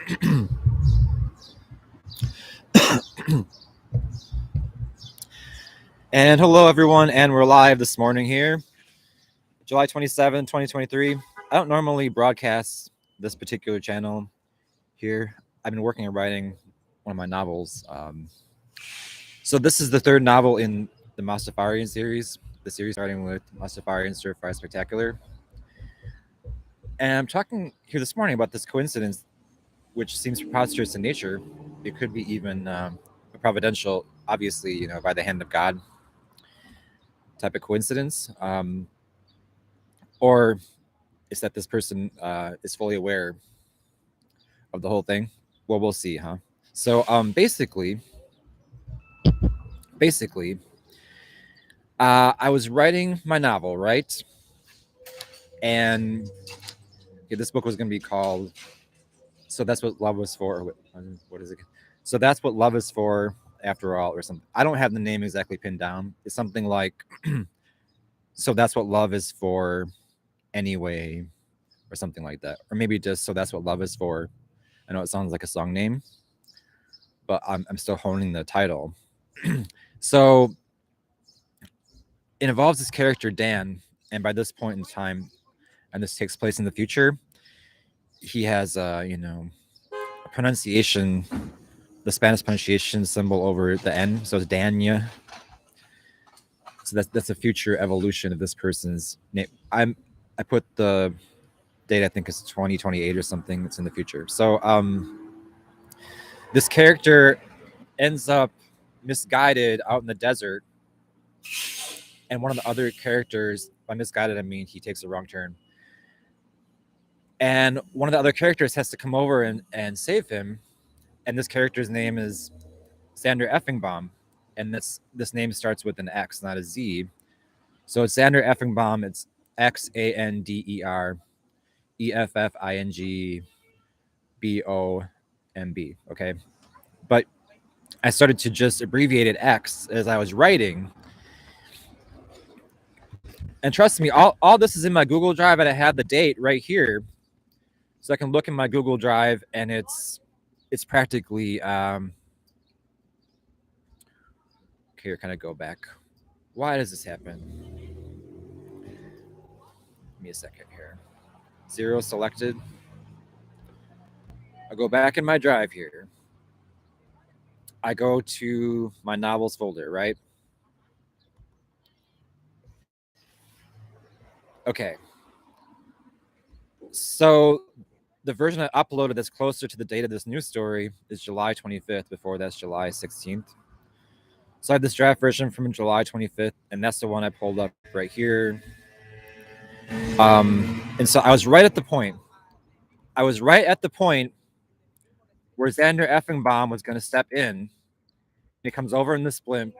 And hello, everyone, and we're live this morning here, July 27, 2023. I don't normally broadcast this particular channel here. I've been working on writing one of my novels. So this is the third novel in the Mustafarian series, the series starting with Mustafarian Certified Spectacular. And I'm talking here this morning about this coincidence, which seems preposterous in nature. It could be even providential, obviously, by the hand of God type of coincidence. Or is that this person is fully aware of the whole thing? Well, we'll see, huh? So basically, I was writing my novel, right? And this book was going to be called "So That's What Love Was For." What is it? So that's what love is for, after all, or something. I don't have the name exactly pinned down. It's something like, "So that's what love is for, anyway," or something like that, or maybe just "So that's what love is for." I know it sounds like a song name, but I'm still honing the title. So it involves this character Dan, and by this point in time, and this takes place in the future, he has a pronunciation, the Spanish pronunciation symbol over the N, so it's Danya. So that's a future evolution of this person's name. I put the date, I think it's 2028 or something. It's in the future. So this character ends up misguided out in the desert, and one of the other characters, by misguided I mean he takes a wrong turn, and one of the other characters has to come over and save him, and this character's name is Sander Effingbaum, and this name starts with an X, not a Z. So it's Sander Effingbaum. It's XANDER EFFINGBOMB. Okay, but I started to just abbreviate it X as I was writing. And trust me, all this is in my Google Drive, and I have the date right here, so I can look in my Google Drive, and it's practically okay. Here, can I go back? Why does this happen? Give me a second here. 0 selected. I go back in my drive here. I go to my novels folder, right? Okay. So the version I uploaded that's closer to the date of this news story is July 25th. Before that's July 16th. So I have this draft version from July 25th, and that's the one I pulled up right here. And so I was right at the point. Where Xander Effingbaum was going to step in. He comes over in this blimp,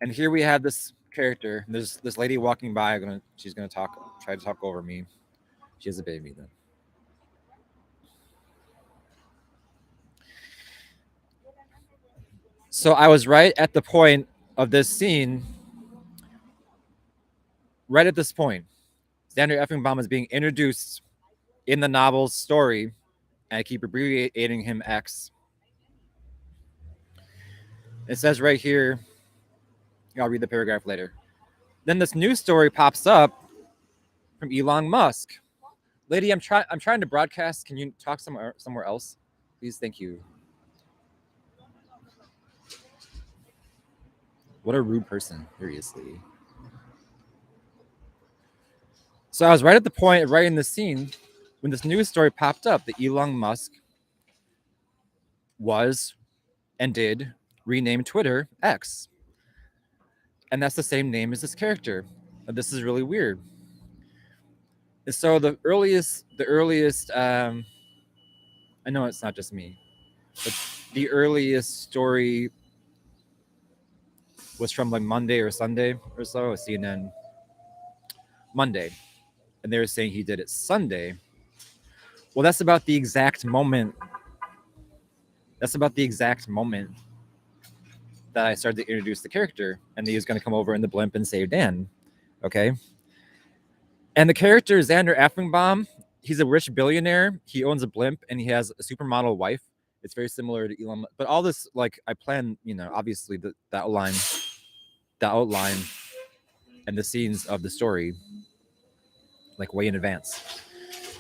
and here we have this character. There's this lady walking by. She's gonna try to talk over me. She has a baby then. So I was right at the point of this scene. Right at this point, Xander Effingbaum is being introduced in the novel's story, and I keep abbreviating him X. It says right here, I'll read the paragraph later. Then this news story pops up from Elon Musk. Lady, I'm trying to broadcast. Can you talk somewhere else? Please, thank you. What a rude person, seriously. So I was right at the point, right in the scene, when this news story popped up that Elon Musk was and did rename Twitter X. And that's the same name as this character. This is really weird. And so the earliest, I know it's not just me, but the earliest story was from like Monday or Sunday or so, CNN Monday. And they were saying he did it Sunday. Well, that's about the exact moment. That I started to introduce the character, and he was going to come over in the blimp and save Dan. Okay. And the character Xander Effingbaum, he's a rich billionaire. He owns a blimp and he has a supermodel wife. It's very similar to Elon. But all this, like, I plan, obviously the outline, and the scenes of the story, like way in advance.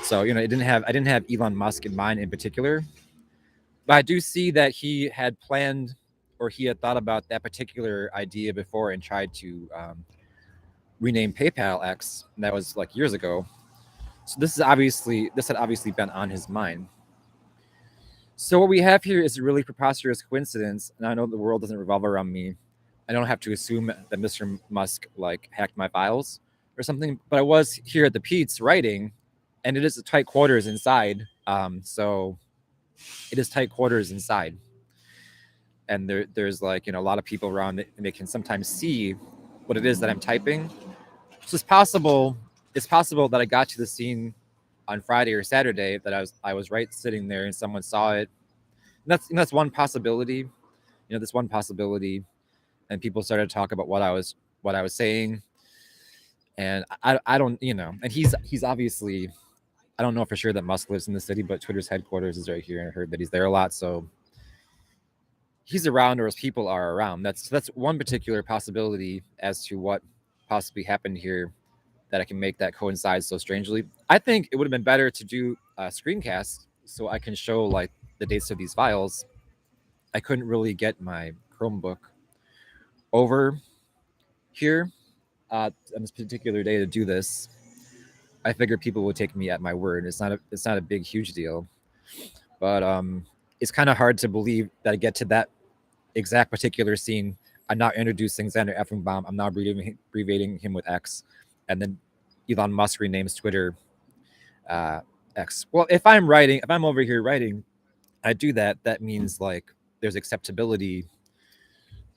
So I didn't have Elon Musk in mind in particular, but I do see that he had planned or he had thought about that particular idea before and tried to rename PayPal X. And that was like years ago. So this had obviously been on his mind. So what we have here is a really preposterous coincidence, and I know the world doesn't revolve around me. I don't have to assume that Mr. Musk like hacked my files or something, but I was here at the Pete's writing, and it is a tight quarters inside. So it is tight quarters inside, and there's like a lot of people around, and they can sometimes see what it is that I'm typing. So it's possible that I got to the scene on Friday or Saturday, that I was right sitting there and someone saw it. And that's one possibility. This one possibility, and people started to talk about what I was saying, and I don't and he's obviously, I don't know for sure that Musk lives in the city, but Twitter's headquarters is right here, and I heard that he's there a lot, so he's around, or his people are around. That's one particular possibility as to what possibly happened here, that I can make that coincide so strangely. I think it would have been better to do a screencast so I can show like the dates of these files. I couldn't really get my Chromebook over here on this particular day to do this. I figured people would take me at my word. It's not a big huge deal, but it's kind of hard to believe that I get to that exact particular scene. I'm not introducing Xander Effenbaum. I'm not abbreviating him with X, and then Elon Musk renames Twitter X. Well, if I'm over here writing, I do that. That means like there's acceptability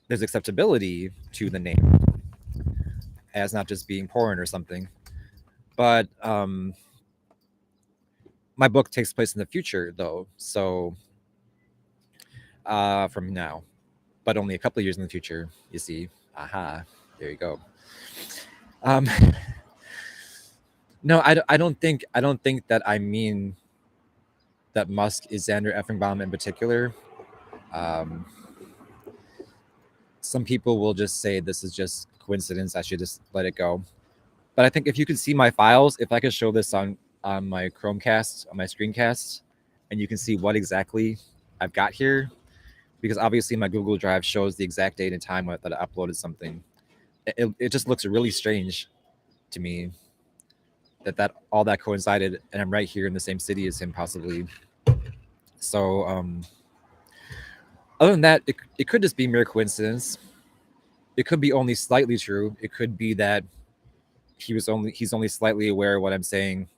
to the name as not just being porn or something. But my book takes place in the future, though, so from now, but only a couple of years in the future. You see, aha, there you go. No, I don't think that I mean that Musk is Xander Effenbaum in particular. Some people will just say this is just coincidence. I should just let it go. But I think if you could see my files, if I could show this on my Chromecast, on my screencast, and you can see what exactly I've got here, because obviously my Google Drive shows the exact date and time that I uploaded something. It just looks really strange to me that all that coincided, and I'm right here in the same city as him, possibly. So other than that, it could just be mere coincidence. It could be only slightly true. It could be that he's only slightly aware of what I'm saying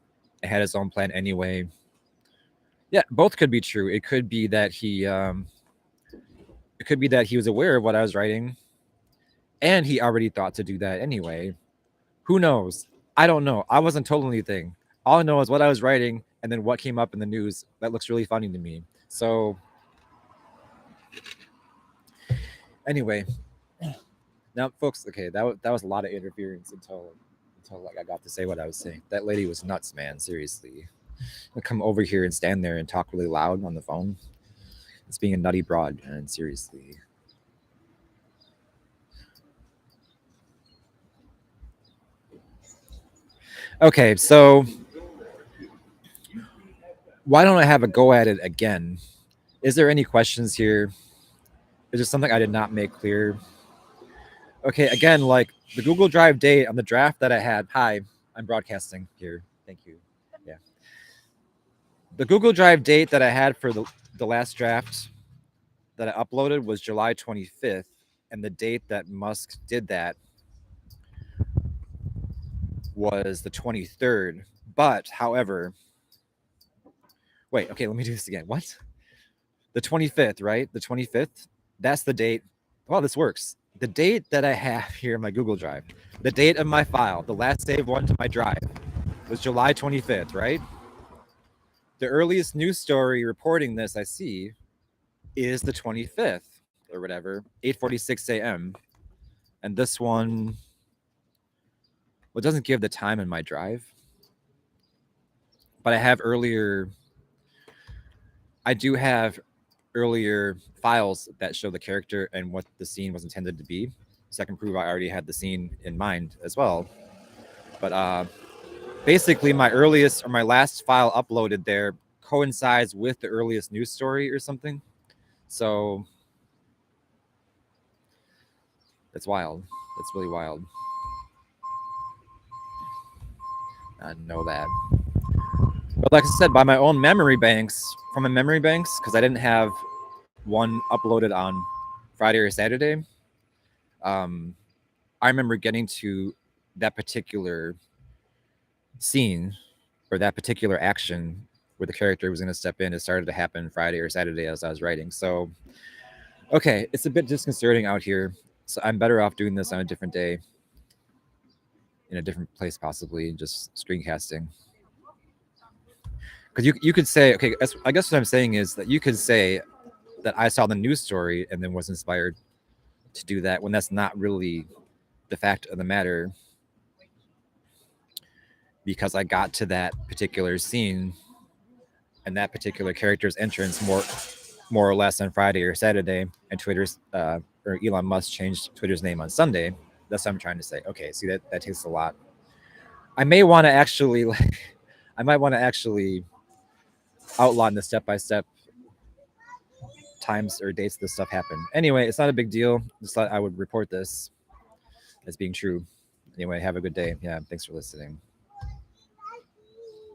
and had his own plan anyway. Yeah, both could be true. It could be that he was aware of what I was writing, and he already thought to do that anyway. Who knows? I don't know. I wasn't told anything. All I know is what I was writing, and then what came up in the news that looks really funny to me. So anyway, now folks, okay, that was a lot of interference until like I got to say what I was saying. That lady was nuts, man. Seriously, I'll come over here and stand there and talk really loud on the phone. It's being a nutty broad, man. Seriously. Okay, so why don't I have a go at it again? Is there any questions here? Is there something I did not make clear? Okay, again, like the Google Drive date on the draft that I had. Hi, I'm broadcasting here. Thank you. Yeah. The Google Drive date that I had for the last draft that I uploaded was July 25th, and the date that Musk did that was the 23rd. But, however, wait, okay, let me do this again. What? The 25th, right? The 25th? That's the date. Well, this works. The date that I have here in my Google Drive, the date of my file, the last save one to my drive, was July 25th, right? The earliest news story reporting this I see is the 25th or whatever, 8:46 a.m. And this one, well, it doesn't give the time in my drive. but I do have earlier files that show the character and what the scene was intended to be. So I can prove I already had the scene in mind as well. But basically, my earliest or my last file uploaded there coincides with the earliest news story or something. So it's wild. It's really wild. I know that. But like I said, by my own memory banks, from my memory banks, because I didn't have one uploaded on Friday or Saturday, um, I remember getting to that particular scene or that particular action where the character was going to step in. It started to happen Friday or Saturday as I was writing. So, okay, it's a bit disconcerting out here. So I'm better off doing this on a different day, in a different place, possibly just screencasting. Because you could say, okay, I guess what I'm saying is that you could say that I saw the news story and then was inspired to do that when that's not really the fact of the matter, because I got to that particular scene and that particular character's entrance more or less on Friday or Saturday, and Twitter's or Elon Musk changed Twitter's name on Sunday. That's what I'm trying to say. Okay, see that takes a lot. I may want to actually I might want to actually outline the step by step times or dates this stuff happened. Anyway, it's not a big deal. Just thought I would report this as being true. Anyway, have a good day. Yeah, thanks for listening.